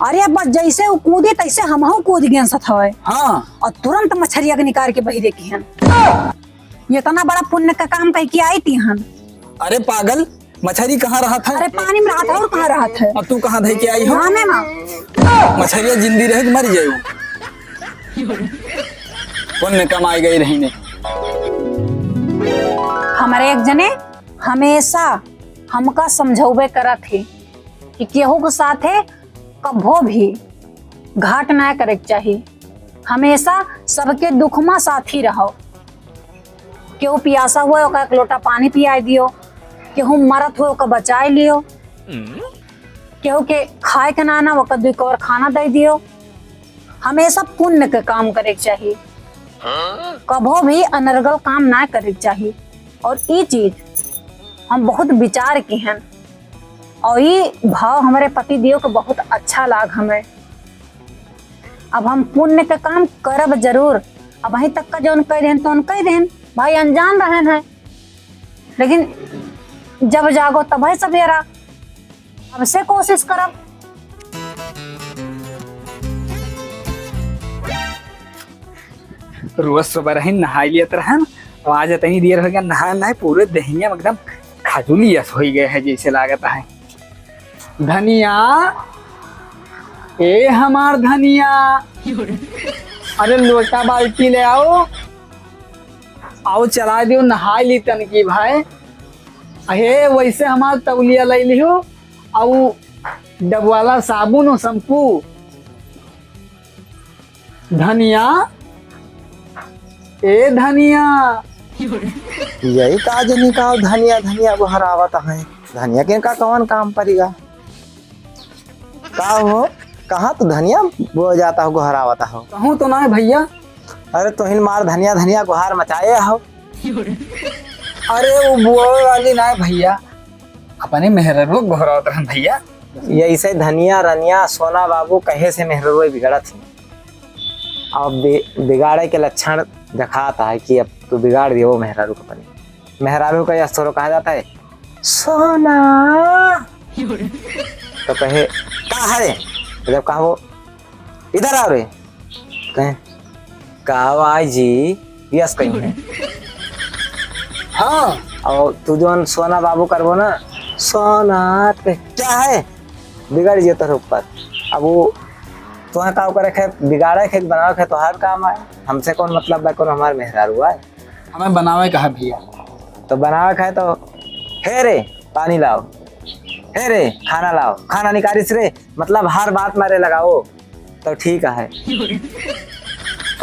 अरे बस जैसे वो कूदे तैसे हमहू कूद गए सत हवे। हाँ और तुरंत मछरिया के निकाल के बहिरे की हन। ये इतना बड़ा पुण्य का काम कह के आई थी हन। अरे पागल, मछली कहाँ रहा था? अरे पानी में रहा था और कहाँ रहा था? और तू कहाँ धई के आई हो? हाँ मैं माँ। मछलियाँ जिंदी रहे मर जाये। पुण्य कमाई गई रही ने। हमारे एक जने हमेशा हमका समझौबे करा थे कि केहू के साथ है कभो भी घाट ना करे चाहिए। हमेशा सबके दुखमा साथी रहो। केहू पियासा हुआ ओका एक लोटा पानी पिया दियो, केहू मरत हुए ओका बचाए लियो, केहू के खाए के नाना ओका 2 कौर खाना दे दियो। हमेशा पुण्य के काम करे चाहिए, कभो भी अनर्गल काम ना करे चाहिए। और ये चीज हम बहुत विचार की हैं और ये भाव हमारे पति देव को बहुत अच्छा लाग हमें। अब हम पुण्य का काम करब जरूर। अब वहीं तक का जो कह दें तो कह दें भाई अनजान रहे हैं, लेकिन जब जागो तब है सवेरा। अब से कोशिश करब। रोज सुबह रही नहा लियत रहन और आज इतनी देर हो गया नहा पूरे दहिया एकदम खजुलियस हो गए है जैसे लागत है। धनिया, ए हमार धनिया, अरे लोटा बाल्टी ले आओ, आओ चला दियो नहा ली तन की भाई। अहे वैसे हमार तौलिया ले लियो और डबवाला साबुन और शैम्पू। धनिया, ए धनिया, यही काजनी का धनिया धनिया बाहर आवत है। धनिया के का कौन काम पड़ेगा? का हो कहाँ तो धनिया बो जाता हो गुहार आवता हो? कहूँ तो ना है भैया। अरे तुहिन मार धनिया धनिया गुहार मचाए हो। अरे वो बुआ वाली ना है भैया, अपने मेहररो घोरावत रहन भैया। ऐसे धनिया रनिया सोना बाबू कहे से मेहररो बिगड़ा थी। अब बिगाड़े के लक्षण दिखाता है कि अब तू बिगाड़ दियो मेहरारू का पनी। मेहरारू का यस्तरो कहा जाता है सोना, तो कहे कहा है जब कहो इधर आओ रे, कहे कहा जी यस कहीं है। हाँ और तू जो सोना बाबू करबो ना सोना क्या है बिगाड़ दियो तेरे ऊपर। अब वो तुहा काम करे खे बिगाड़े खे बनावे खे तो हर काम है। हमसे कौन मतलब है? कौन हमारे मेहरारू है? हमें बनावे कहा भैया। तो बनावे खाए तो हे रे पानी लाओ, हे रे खाना लाओ, खाना निकालिस रे, मतलब हर बात मारे लगाओ तो ठीक है।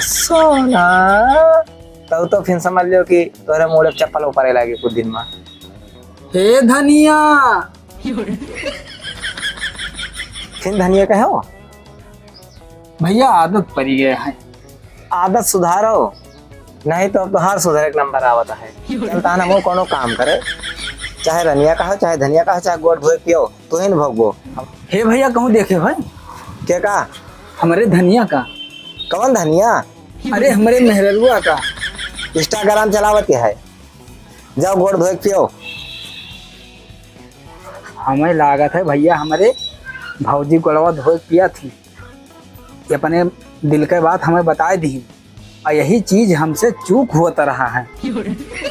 सोना तो फिर समझ लो कि तोरे मुड़े चप्पल ऊपर लगे कुछ दिन में। हे धनिया, फिर धनिया कहे हो भैया आदत पड़ी गया है। आदत सुधारो नहीं तो अब तो हर सुधरे एक नंबर आवता है। चलता ना वो कोनो काम करे, चाहे रनिया का हो चाहे धनिया का हो चाहे गोड़ धोए पियो तो ही भोगबो। हे भैया कहूँ देखे भाई क्या का? हमारे धनिया का। कौन धनिया? अरे हमारे मेहररुआ का। इंस्टाग्राम चलावती है, जाओ गोड़ धोए पियो। हमें लागत है भैया हमारे भौजी गोड़वा धोए पिया थी, ये अपने दिल के बात हमें बता दी और यही चीज हमसे चूक होता रहा है।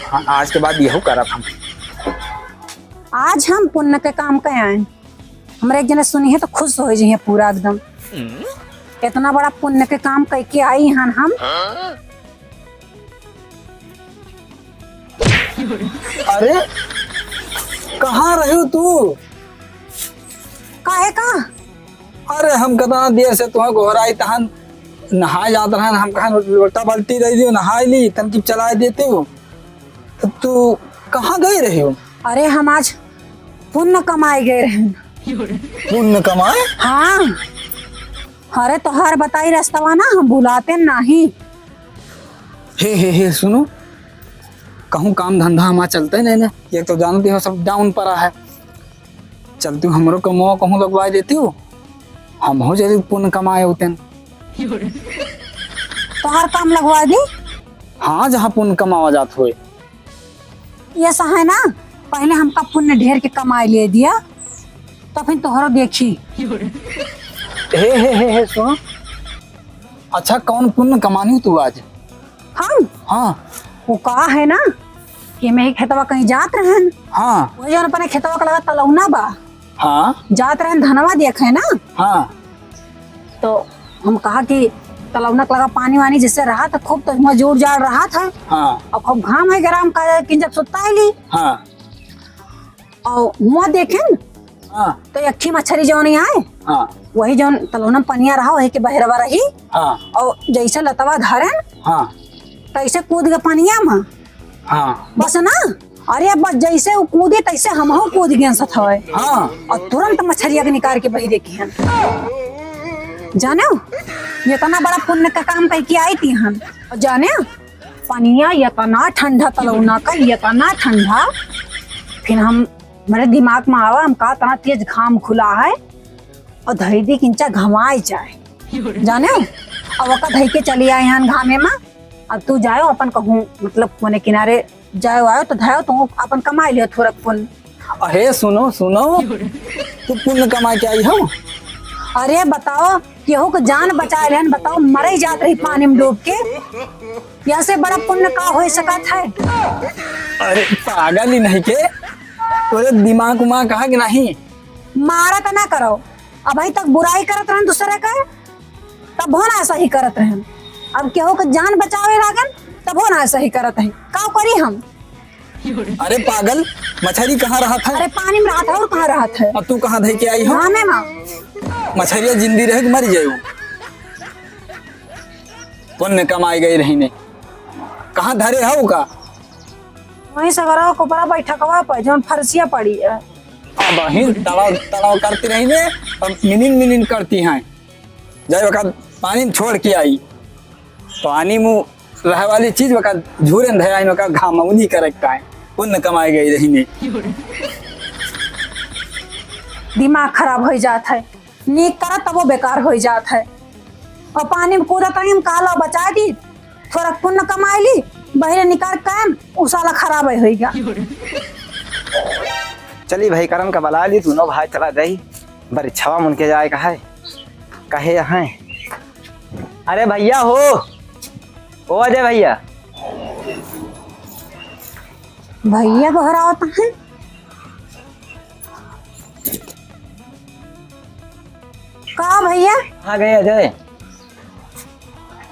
हाँ, आज के बाद यही करब हम। आज हम पुण्य के काम के आए। हमारे एक जने सुनी है तो खुश हो जाइए पूरा एकदम। इतना बड़ा पुण्य के काम कह के आई हन हम। अरे कहाँ रही तू? काहे का? अरे हम कितना देर से तुम्हें घोराई तहन नहा जाता रहा। हम कहा लोटा बाल्टी दे दियो नहा ली तनकी चला देते हो, तो तू कहाँ गई रही हो? अरे हम आज पुण्य कमाए गए रहे। पुण्य कमाए? हाँ। अरे तो हर बताई रास्ता ना हम बुलाते नहीं। हे सुनो, कहूँ काम धंधा हमारा चलते नहीं ना, ये तो जानती हो सब डाउन पर है। चलती हूँ हमरो कमो कहूँ लगवा देती हो, हम हो जल्दी पुण्य कमाए होते। तो हर काम लगवा दी। हाँ जहाँ पुण्य कमावा जात हुए। ये सा है ना, पहले हमका पुण्य ढेर के कमाई ले दिया तो फिर तोहरो देखी। हे सुनो। अच्छा कौन पुण्य कमानी तू आज? हम हाँ वो कहा है ना कि मैं खेतवा कहीं जात रहन, हाँ वही जो अपने खेतवा का लगा तलौना बा, हाँ जात रहन धनवा देखे ना। हाँ तो हम कहा कि तलौना का लगा पानी वानी जिससे रहा था खूब, तो उसमें जोर जाड़ रहा था हाँ और खूब घाम है गरम का कि जब सुता है ली हाँ और मुँह देखे न, हाँ तो अक्खी मछली जो नहीं आए हाँ वही जो तलौना में पनिया रहा वही के बहरवा रही हाँ और जैसे लतवा धरे हाँ तैसे कूद के पनिया में हाँ बस ना। अरे बस जैसे वो कूदे तैसे हम कूद गए सत हवे हाँ और तुरंत मछलिया के निकाल के बही देखी हन। जाने ये इतना बड़ा पुण्य का काम करके आई थी हम। और जाने पनिया इतना ठंडा तलौना का इतना ठंडा, फिर हम मेरे दिमाग में आवा हम कहा इतना तेज घाम खुला है और धई दी किंचा घमाए जाए जाने। और वक़्त धई के चली आए यहाँ घामे में। अब तू जाओ अपन कहूँ मतलब कोने किनारे जाओ आयो तो धायो तो अपन कमाई लियो थोड़ा पुण्य। अरे सुनो सुनो, तू पुण्य कमा के आई हो? अरे बताओ केहू को जान बचाए लेन, बताओ मरे ही जात रही पानी में डूब के, यहाँ से बड़ा पुण्य का हो सकत है? अरे पागल ही नहीं के, तोरे दिमाग उमाग कहा कि नहीं? मारा तो ना करो, अब अभी तक बुराई करत रहन दूसरे का, तब हो ना ऐसा ही करत रहन। अब केहू को जान बचावे लागन तब हो ना ऐसा ही करत है, का करी हम? अरे पागल, मछली कहाँ रहा था? अरे पानी में रहा था और कहाँ रहा था? अब तू कहाँ धई के आई हो? हाँ मैं मछलिया जिंदी रहे कि मर जाए? पुण्य कमाई गई रही ने, कहाँ धरे हो का? वहीं सगरा कोपरा बैठा कवा पर जो फरसिया पड़ी है। अब वहीं तलाव तलाव करती रही ने, अब मिनिन मिनिन करती हैं। जाए वक़्त पानी में छोड़ के आई, पानी में रहे वाली चीज वक़्त झूरे न धराई वक़्त घामौनी करे का है, पुण्य कमाई गई रही ने। दिमाग खराब हो जाता है, नीक करा तब वो बेकार हो जाता है। और पानी में कूदा तो हम काला बचा दी, थोड़ा पुण्य कमाई ली, बहरे निकाल काम उसाला खराब होगा। चली भाई करम का बला ली दोनों भाई चला जाई बड़ी छवा मुन के जाए कहे यहाँ। अरे भैया हो, ओ अजय भैया। भैया घर आता है, कहा भैया? कहाँ गए अजय?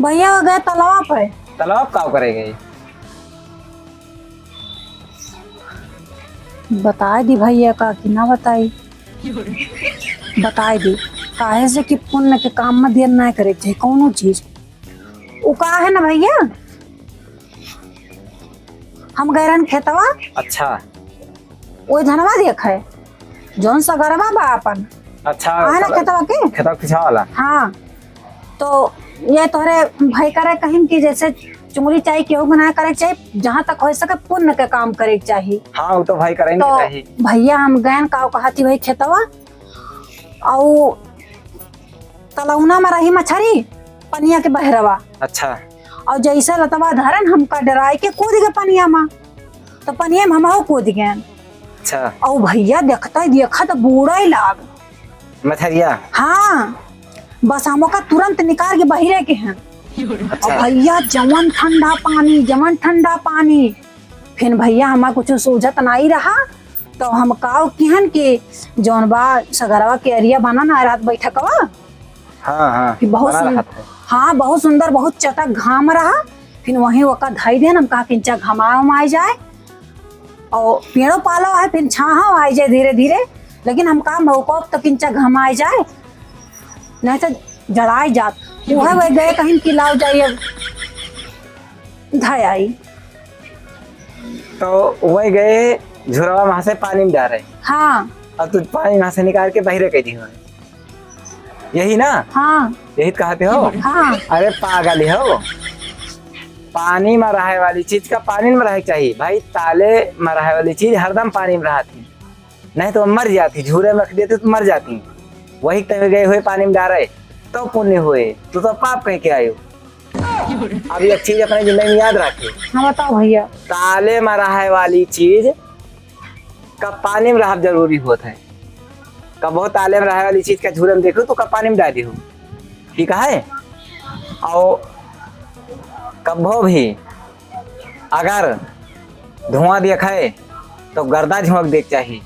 भैया गए तालाब पे। तालाब का करेंगे? बता दी भैया का कि ना बताई? बता दी काहे से कि पुण्य के काम में देर ना करे चाहिए कोनो चीज। वो कहा है ना भैया, हम गए रहन खेतवा। अच्छा वो धनवा देख है जौन सा गरबा बा अपन। अच्छा है ना खेतवा के? खेतवा पीछा वाला। हाँ तो ये तोहरे भाई करे कहीं कि जैसे चुंगली चाहिए केहू को ना करे के चाहिए, जहाँ तक हो सके पुण्य के काम करे के चाहिए। हाँ वो तो भाई करेंगे तो चाहिए। भैया हम गए का कहती भाई खेतवा और तलौना में रही मछली पनिया के बहरवा। अच्छा और जैसे लतवा धरन हमका डराई के कूद गए पनिया में, तो पनिया में हम कूद गए। अच्छा और भैया देखा तो बुरा ही लाग मछलिया। हाँ बस हम का तुरंत निकाल के बहिरे के हैं। अच्छा और भैया जमन ठंडा पानी फिर भैया हमारा कुछ सूझत नहीं रहा, तो हम काव किहन के जौन बा सगरवा के एरिया बना ना रात बैठकवा। हाँ हाँ फिर बहुत बना रहा सुंदर, था। हाँ बहुत सुंदर बहुत चटक घाम रहा। फिर वहीं वका धाई देन हम कहा किंचा घमाओ आ जाए और पेड़ों पालो है फिर छाहा आ जाए धीरे धीरे, लेकिन हम कहा मौका तो किंचा घमा जाए नहीं तो जड़ाई जात। वह गए कहीं किलाव जाइए धाई आई। तो वही गए झुरवा वहां से पानी में जा रहे, हाँ और तू पानी वहां से निकाल के बहिरे कह दी हो, यही ना? हाँ यही तो कहते हो? हाँ अरे पागल ही हो, पानी में रहे वाली चीज का पानी में रहे चाहिए भाई। ताले में रहे वाली चीज हरदम पानी में रहती, नहीं तो मर जाती, झूरे में रख देते तो मर जाती। वही तभी गए हुए पानी में जा रहे तो पुण्य हुए, तू तो पाप कह के आये हो। अब एक चीज अपने जिंदगी में याद रखे, हाँ बताओ भैया। ताले में रहे वाली चीज का पानी में रहब जरूरी होता है। कबो ताले में रहे वाली चीज का झूले में देखू तो कब पानी में डाली हूँ, ठीक है। और कबो भी अगर धुआं देखे तो गर्दा झोंक देख चाहिए,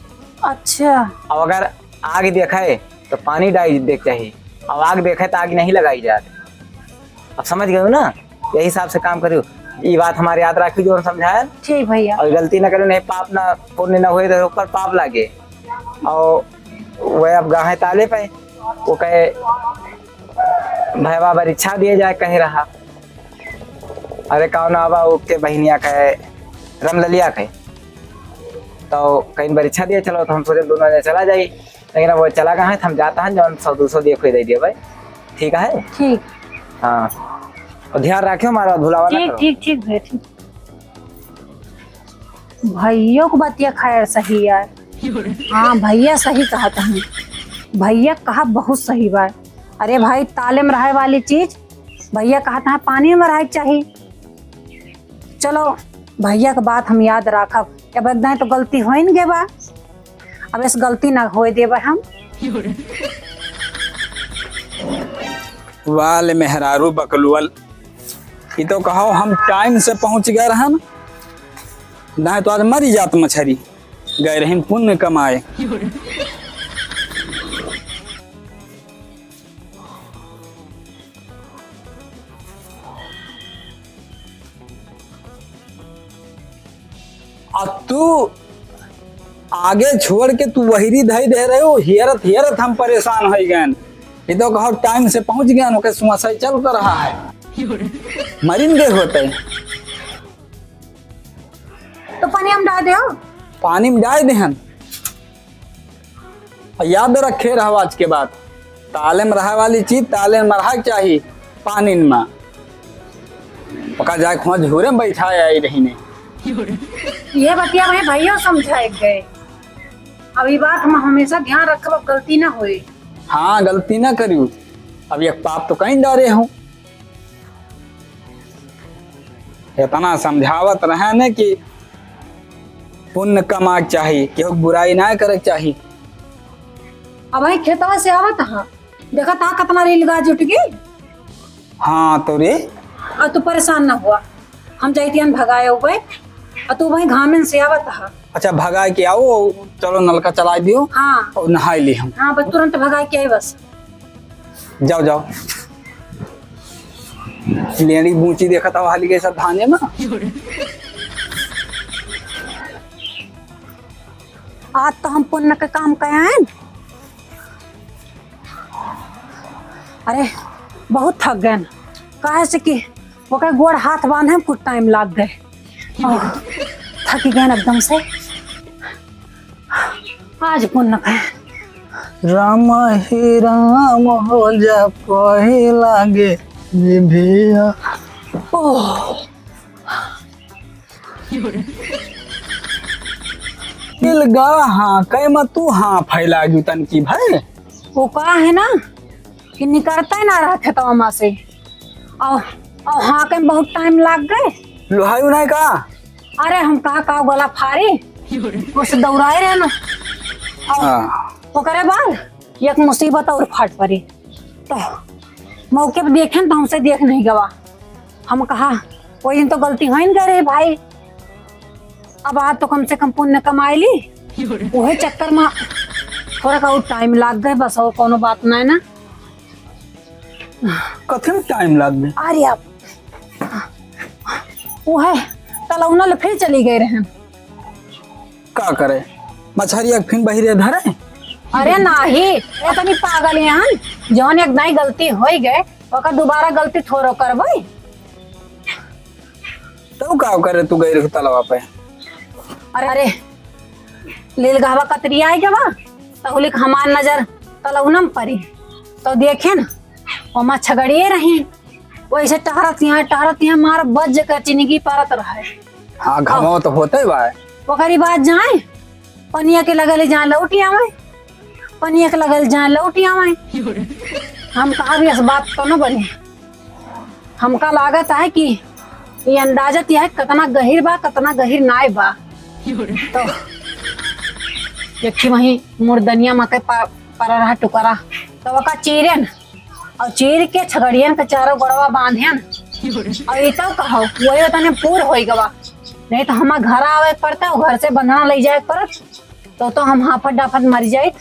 अच्छा और अगर आग देखे तो पानी डाल देख चाहिए, और आग देखे तो आग नहीं लगाई जाती। अब समझ गए हो ना, यही हिसाब से काम करियो। ये बात हमारे याद रखी जो समझाया। ठीक भैया। और गलती ना करो, नहीं पाप ना पुण्य ना हुए तो ऊपर पाप लागे। और वह अब गाहे ताले पे वो कहे भैया परीक्षा दिए जाए कहीं रहा, अरे कौन आवा के बहनिया कहे रमललिया कहे तो कहीं परीक्षा दिए चलो, तो हम सोचे दोनों ने चला जाइए, लेकिन वो चला गया है तो हम जाता है जो 100-200 दे दिए भाई, ठीक है। ठीक। हाँ और ध्यान रखियो हमारा धुलावा ना ठीक करो। ठीक ठीक भैया ठीक। भैया को बतिया खैर सही यार। हाँ भैया सही कहा था, भैया कहा बहुत सही बात। अरे भाई ताले में रहे वाली चीज भैया कहा था पानी में रहे चाहिए। चलो भैया का बात हम याद रखब, अब एकदम तो गलती हो न गए बा, अब इस गलती ना हो दे हम। वाले मेहरारू बकलुअल, ये तो कहो हम टाइम से पहुंच गए रहन, नहीं तो आज मरी जात मछरी, गए रहीन पुण्य कमाए। अब तू आगे छोड़ के तू वही धई दे रहे हो, हियरत हियरत हम परेशान हो गए। ये तो कहो टाइम से पहुंच गया, ओके समस्या चल कर रहा है, मरीन गए होते। तो पानी हम डाल दो, पानी में डाल देहन, याद रखे रहो आज के बाद, ताले में रहा वाली चीज ताले में रहा चाहिए, पानी में पका जाए खुआ झूरे में बैठा आई रही ने। ये बतिया भाई भैया समझाए गए। अब ये बात हम हमेशा ध्यान रखब, गलती ना होए। हाँ गलती ना करियो, अब एक पाप तो कहीं डरे हूँ, इतना समझावत रहे न कि पुण्य कमा चाहिए, केहू बुराई ना करे चाहिए। अब भाई खेतवा से आवत हा, देखा था कितना रेलगाड़ी जुट गई। हाँ तो रे और तू परेशान ना हुआ, हम जाइतियन भगाए हो भाई, और तू भाई घामन से आवत हा। अच्छा भगाए के आओ, चलो नलका चला दियो। हाँ और नहाई ली हम। हाँ बस तुरंत भगाए के आई बस। जाओ जाओ, लेनी बूची देखा था हाली के सब धाने में। आज तो हम पुण्य के काम कहे हैं। अरे बहुत थक गए, काहे से कि वो कहे गोड़ हाथ बांधे में कुछ टाइम लग गए, थक गए एकदम से। आज पुण्य कहे राम ही राम हो जा पही लागे भैया। ओह दिल गा हाँ कहे मत तू हाँ फैला गयू तन की भाई। वो कहा है ना कि निकलता ही ना रहा थे तो वहां से, और हाँ के बहुत टाइम लग गए। लोहाई उन्हाई का अरे हम कहा गला फारी उस दौड़ाए रहे ना, वो करे बाद एक मुसीबत और फट पड़ी, तो मौके पे देखे तो हमसे देख नहीं गवा। हम कहा कोई दिन तो गलती हो ही नहीं करे भाई, अब आज तो कम से कम पुण्य कमाए ली, वही चक्कर में थोड़ा का टाइम लग गए बस, और कोनो बात नहीं ना। कथे में टाइम लग गए। अरे आप वो है तलौना ले फिर चली गए रहे। का करे मछरिया फिर बहिरे धरे। अरे नाही इतनी पागल यहाँ जौन एक नई गलती हो गए ओकर दोबारा गलती थोड़ो करबे। तो का करे तू गई रही तलवा पे। अरे लील गहवा कतरी आई जबा तहुलिक हमार नजर तलौना में पड़ी, तो देखे न वमा छगड़िए रही, वैसे टहरत यहाँ मार बज कर चिनगी परत रहे। हाँ घमाओ तो होते भाई। ओकरी बात जाए पनिया के लगल जहाँ लौटी आवे, पनिया के लगल जहाँ लौटी आवे। हम कहा भी इस बात तो न बने, हमका लागत है कि ये अंदाजत यह कितना गहिर बा कितना गहिर नाय बा। तो देखी वही मुर्दनिया मकई पर रहा टुकरा तो का चीरन और चीर के छगड़ियन के चारों गोड़वा बांधेन और ये तो कहो वही तने पूर होई गवा नहीं तो हमार घर आवे पड़ता घर से बंधना ले जाए पड़त तो हम हाफत डाफत मर जाए।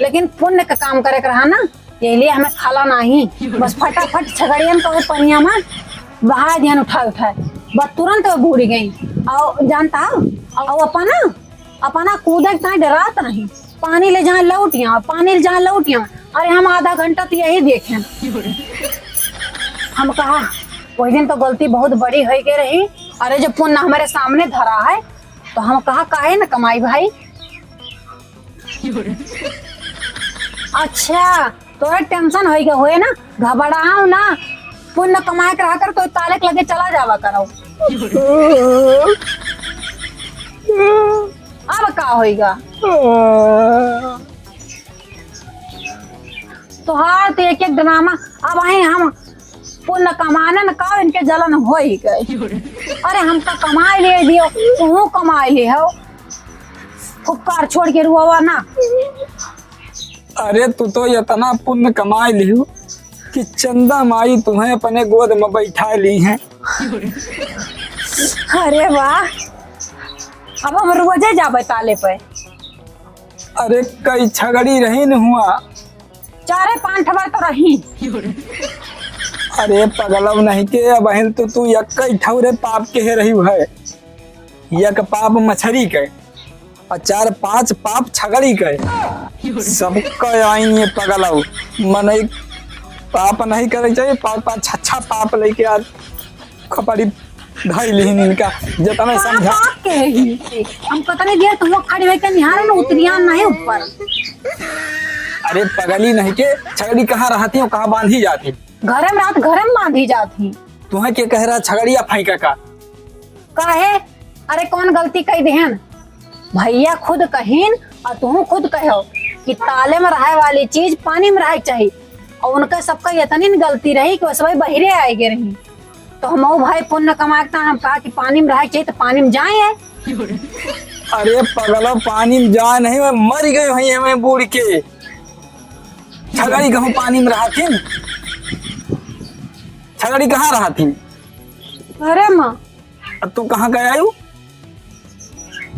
लेकिन पुण्य का काम करे रहा ना ये लिए हमें खाला नहीं बस फटाफट छगड़ियन को पनिया में बहा ध्यान उठाए बस तुरंत वो बूढ़ी गई और जानता और अपना कूदे का डरात नहीं पानी ले जहाँ लौटिया पानी ले जहाँ लौटिया। अरे हम आधा घंटा तो यही देखे हम कहा वही दिन तो गलती बहुत बड़ी हो गई रही। अरे जो पुण्य हमारे सामने धरा है तो हम कहा काहे न कमाई भाई। अच्छा तो टेंशन हो गया हुए ना घबराओ ना पुण्य कमाए रहा कर तो ताले लगे चला जावा करो अब का होएगा तो हार तो एक एक ड्रामा अब आए हम पुण्य कमाने न का इनके जलन हो ही गए। अरे हम तो कमाए ले दियो तू कमाए ले हो फुक्कार छोड़ के रुआ ना। अरे तू तो इतना पुण्य कमाए लियो कि चंदा माई तुम्हें अपने गोद में बैठा ली हैं। अरे वाह अब हम रोजे जाबे ताले पे। अरे कई छगड़ी रही न हुआ 4-5 बार तो रही। अरे पगलव नहीं के अब तो तू एक ठौरे पाप के है रही है एक पाप मछली के और 4-5 पाप छगड़ी के सबका आई ये पगलव मन पाप नहीं करे चाहिए 5-5 अच्छा पाप लेके आज खपड़ी ढाई लेन इनका जितना समझा के ही हम पता नहीं दिया तुम खड़ी होकर निहार न उतरिया नहीं ऊपर। अरे पगली नहीं के छगड़ी कहाँ रहती हो कहाँ बांधी जाती घर में रात घर में बांधी जाती तुम्हें के कह रहा छगड़िया फाइका का काहे। अरे कौन गलती कही देहन भैया खुद कहीन और तुम खुद कहो कि ताले में रहे वाली चीज पानी में रहे चाहिए और उनका सबका इतनी गलती रही कि वह बहिरे आएगे रही तो हम भाई पुण्य कमाता हम कहा कि पानी में रहे चाहिए तो पानी में जाए है। अरे पगलो पानी में जा नहीं मैं मर गई वही हमें बूढ़ के छगड़ी कहूँ पानी में रहा थी छगड़ी कहाँ रहा थी। अरे माँ अब तू कहाँ गया आयु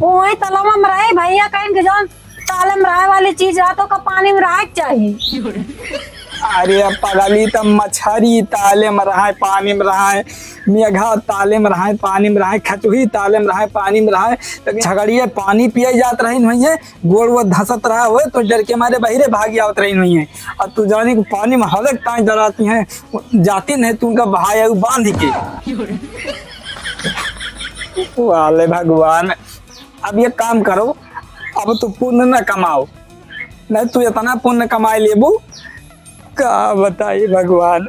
वही तालाब में रहे भैया कहीं के जौन ताले में रहे वाली चीज रातों का पानी में रहे चाहिए। अरे पगली तब मछरी ताले में रहा पानी में रहा मेघा ताले में रहा पानी में रहा खचुही ताले में रहा पानी में रहा लेकिन छगड़िया पानी पिए जात रही नहीं है गोड़ वो धसत रहा हुए तो डर के मारे बहिरे भागी आवत रही नहीं है और तू जाने को पानी में हलक ताज डराती है जाती नहीं तू उनका बहाया बांध के। वाले भगवान अब ये काम करो अब तू पुण्य न कमाओ नहीं तू इतना पुण्य कमाए लेबू का बताइए भगवान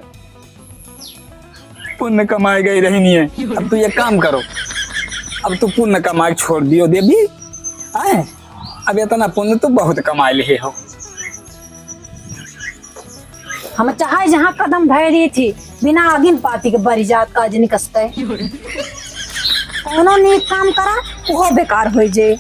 पुण्य कमाए गई रही नहीं है। अब तू ये काम करो अब तू पुण्य कमाए छोड़ दियो देवी आए अब इतना पुण्य तो बहुत कमाए ले हो। हम चाहे जहाँ कदम धर रही थी बिना आगिन पाती के बरी जात का निकसते कोनो नीक काम करा वो बेकार हो जाए।